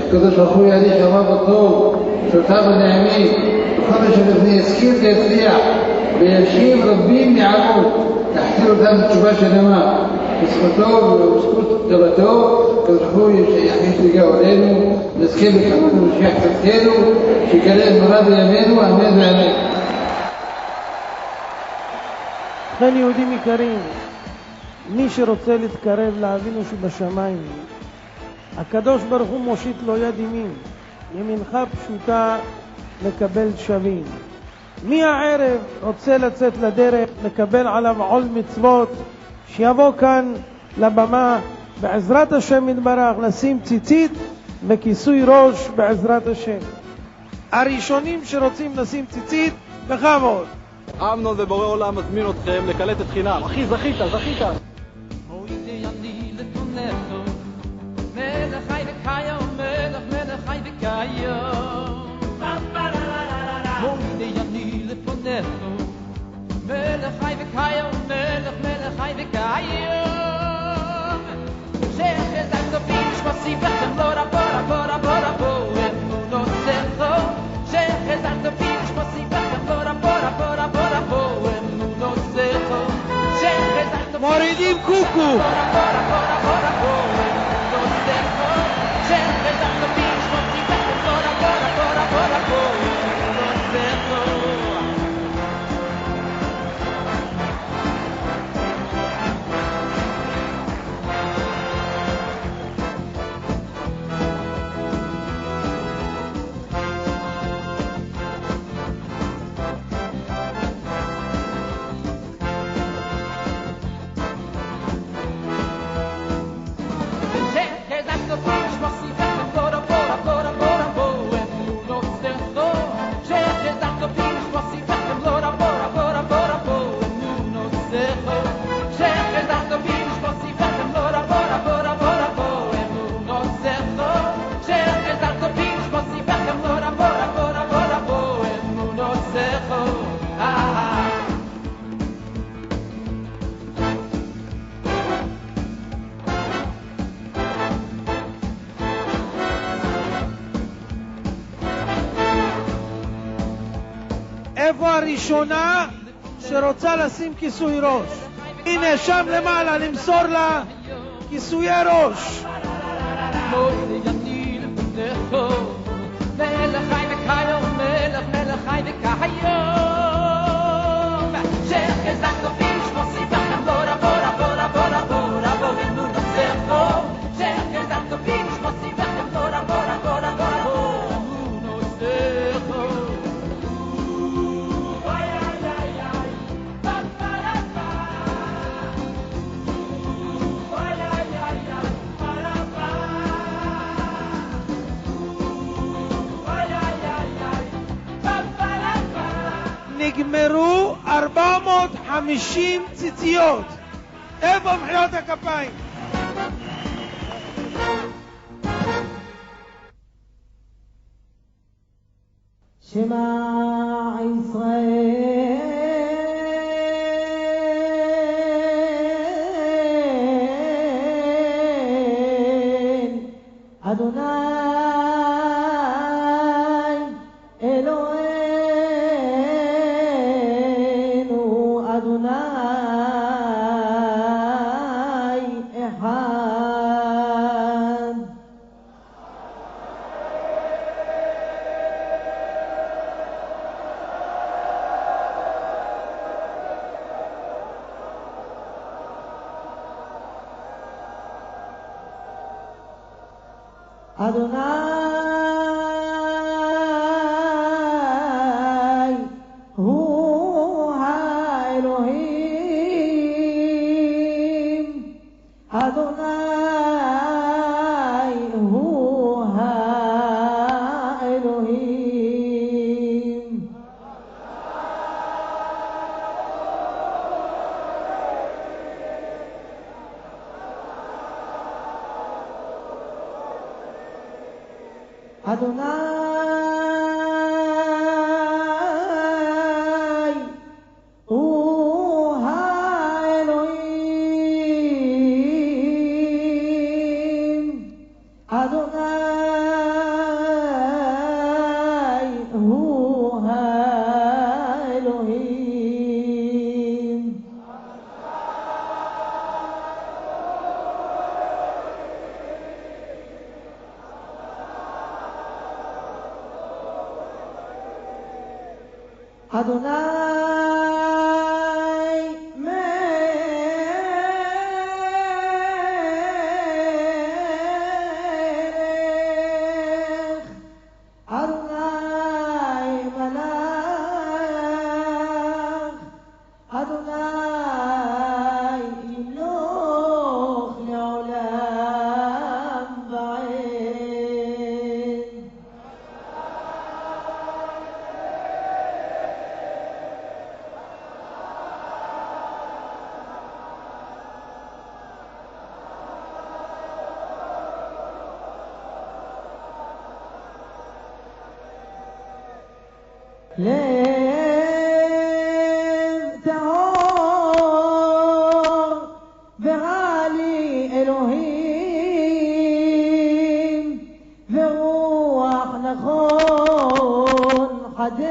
הקדוש ברוך הוא יהליך ימיו הטוב, שותיו הנעימים, בכל אשר יזכיר ויצליח, וישיב רבים מעמו, יחזיר אותם בתשובה שלמה. בזכותו ובזכות תורתו, הקדוש ברוך הוא יחליט לגאולנו, נזכה בכבוד ומשיח צדקנו, שיגלה זמרה בימינו, אמן ואמן. לכן יהודים יקרים, מי שרוצה להתקרב לאבינו שבשמיים, הקדוש ברוך הוא מושיט לו יד ימין, ימינך פשוטה לקבל שווים. מי הערב רוצה לצאת לדרך, לקבל עליו עול מצוות, שיבוא כאן לבמה בעזרת השם יתברך, לשים ציצית וכיסוי ראש בעזרת השם. הראשונים שרוצים לשים ציצית, בכבוד. אמנון ובורא עולם מזמין אתכם לקלט את חינם. אחי, זכית. מלך חי וקיים, מלך חי וקיים. מוידי אני לפונך, מלך חי וקיים, מלך חי וקיים. שחזק טובים שמוסיף לכם לא רבו, אמונו סכו. שחזק טובים שמוסיף לכם לא רבו, אמונו סכו. שחזק טובים מורידים קוקו. איפה הראשונה שרוצה לשים כיסוי ראש? הנה שם למעלה, למסור לה כיסויי ראש. מלך חי וקיים, מלך חי וקיים. שחזק טובים שמוסיף לכם לא רבו, אמונו סכו. שחזק טובים שמוסיף לכם לא רבו, אמונו סכו. נגמרו 450 ציציות. איפה מחיאות הכפיים? שמע ישראל אדוני אלוהינו אדוני אחד. אדוני הוא האלוהים, אדוני הוא האלוהים. אדוני הוא האלוהים, אדוני הוא האלוהים. אדוני מלך, אדוני מלך, אדוני ימלוך לעולם ועד. לב טהור ורע לי אלוהים, ורוח נכון חדש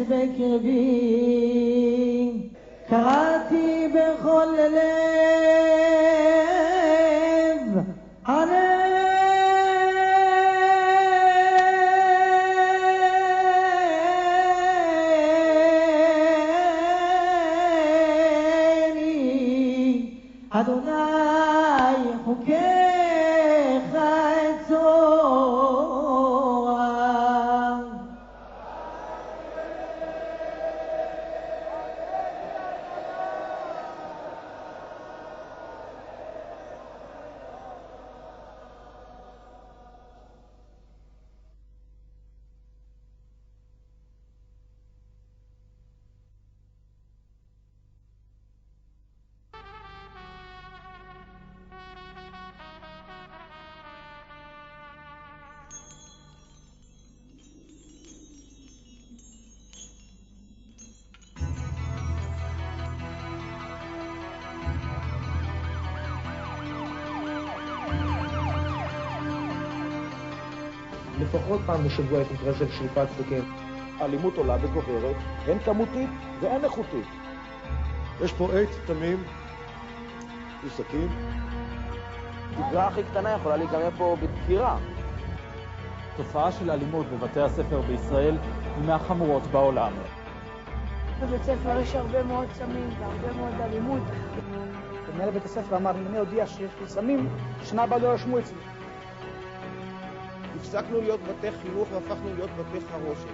בקרבי. קראתי בכל לב אדוני חוקיך אצור. לפחות פעם בשבוע יש מקרה של שריפת סכין. האלימות עולה וגוברת, הן כמותית והן איכותית. יש פה עץ תמים, יש סכין. דברה הכי קטנה יכולה להיגמר פה בדקירה. תופעה של אלימות בבתי הספר בישראל היא מהחמורות בעולם. בבית ספר יש הרבה מאוד סמים והרבה מאוד אלימות. מנהל בית הספר אמר, אם אני הודיע שיש לי סמים, שנה הבאה לא ירשמו אצלי. הפסקנו להיות בתי חינוך והפכנו להיות בתי חרושת.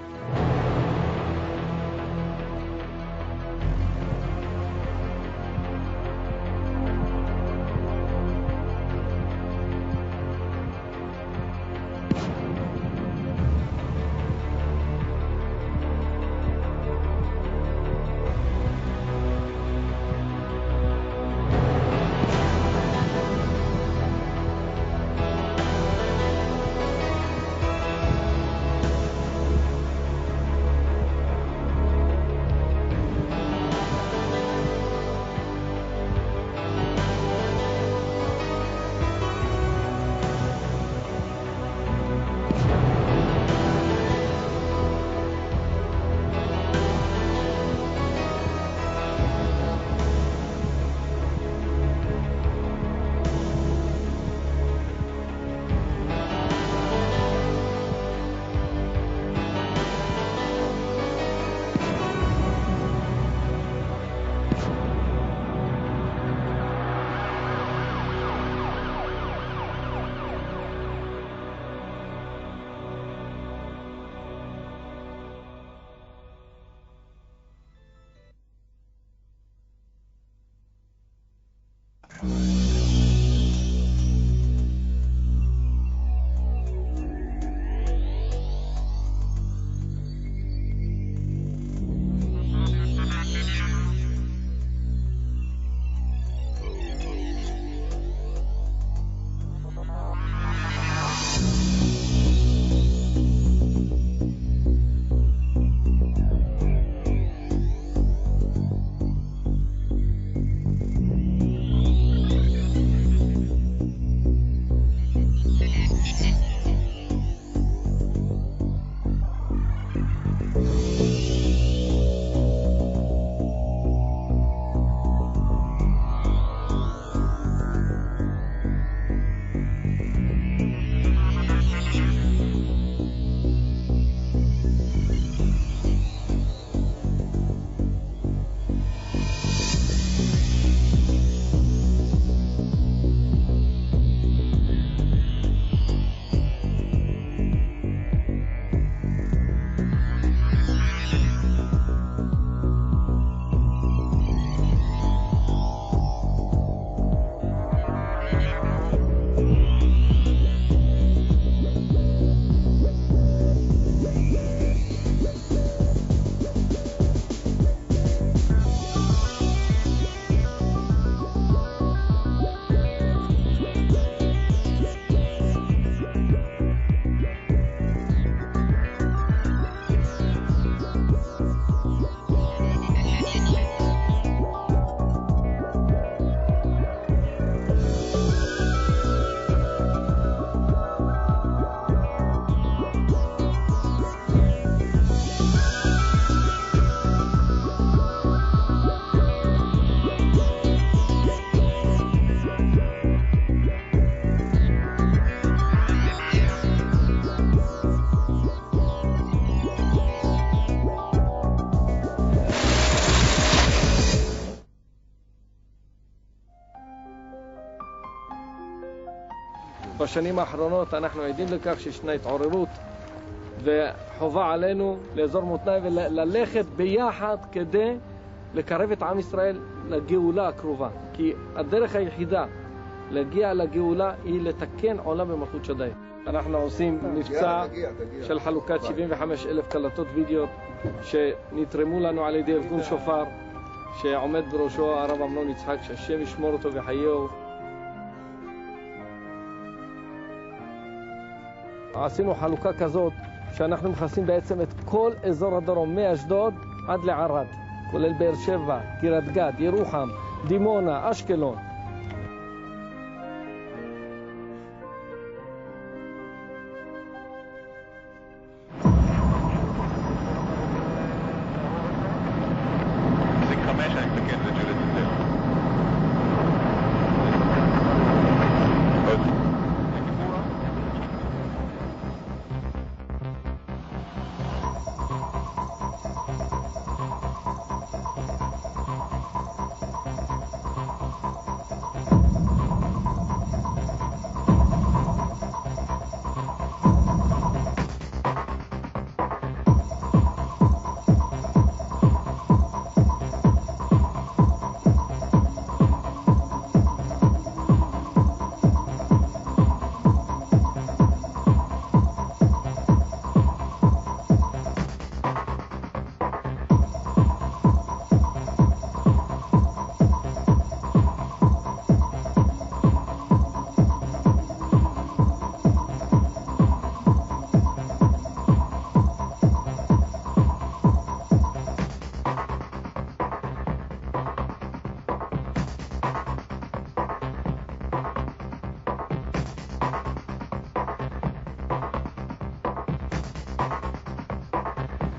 בשנים האחרונות אנחנו עדים לכך שישנה התעוררות וחובה עלינו לאזור מותניים וללכת ביחד כדי לקרב את עם ישראל לגאולה הקרובה. כי הדרך היחידה להגיע לגאולה היא לתקן עולם במלכות שדי. אנחנו עושים מבצע של חלוקת 75,000 קלטות וידאו שנתרמו לנו על ידי ארגון שופר שעומד בראשו הרב אמנון יצחק, שהשם ישמור אותו וחיהו. עשינו חלוקה כזאת שאנחנו מכסים בעצם את כל אזור הדרום מאשדוד עד לערד, כולל באר שבע, קריית גת, ירוחם, דימונה, אשקלון.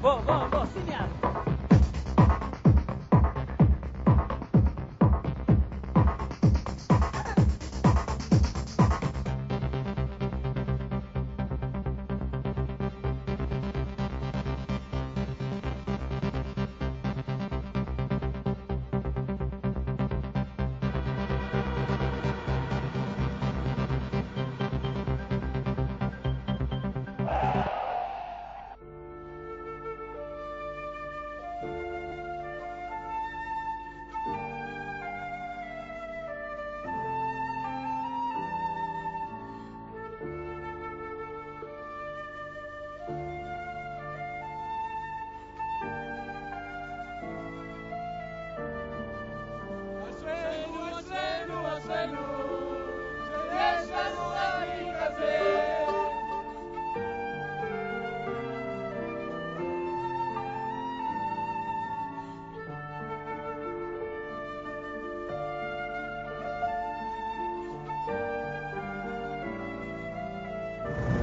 בוא, שים יד.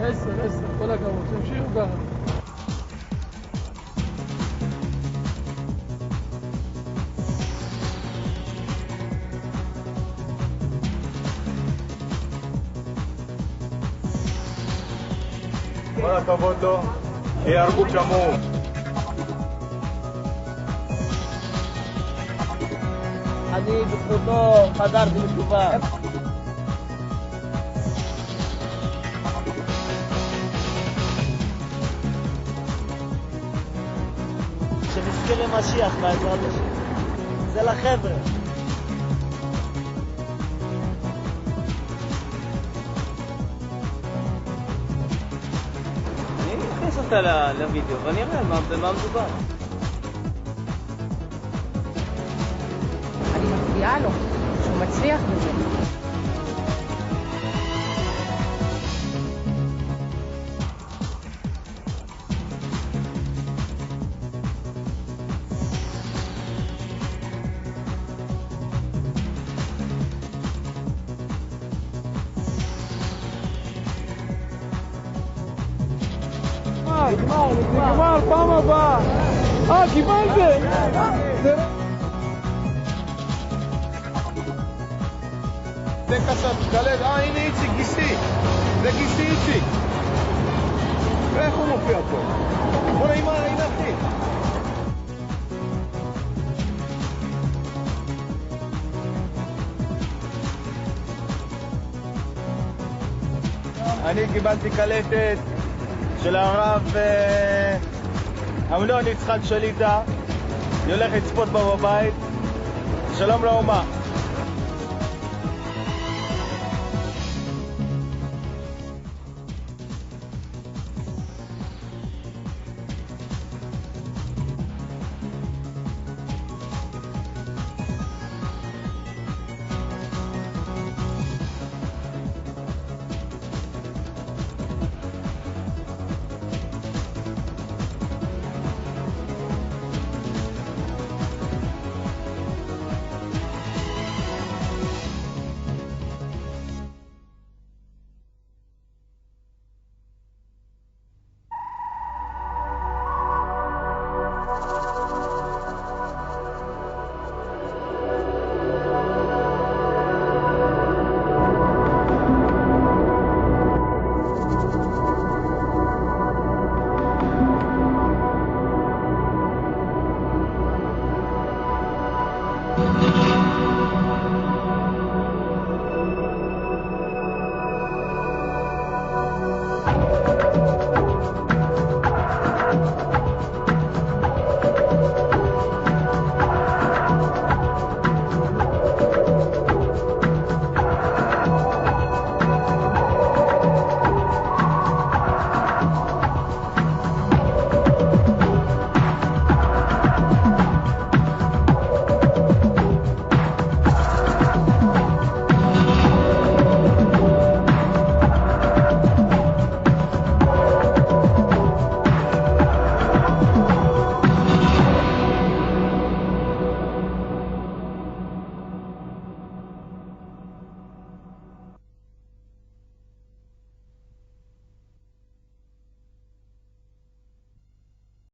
עשר, כל הכבוד, תמשיכו ככה. כל הכבוד לו, שיהרגו שמור. אני בזכותו חזרתי בתשובה. שנזכה למשיח בעזרת השם. זה לחבר'ה. אני נכנס אותה לוידאו ואני אראה במה מדובר. אני מצביעה לו שהוא מצליח בזה. נגמר, פעם הבאה. קיבלתם. זה קצת קלד, הנה איציק, גיסי. זה גיסי איציק. ואיך הוא מופיע פה? בוא נעימה, הנה אחי. אני קיבלתי קלטת של הרב אמנון יצחק שליטה. אני הולך לצפות בה בבית. שלום לאומה.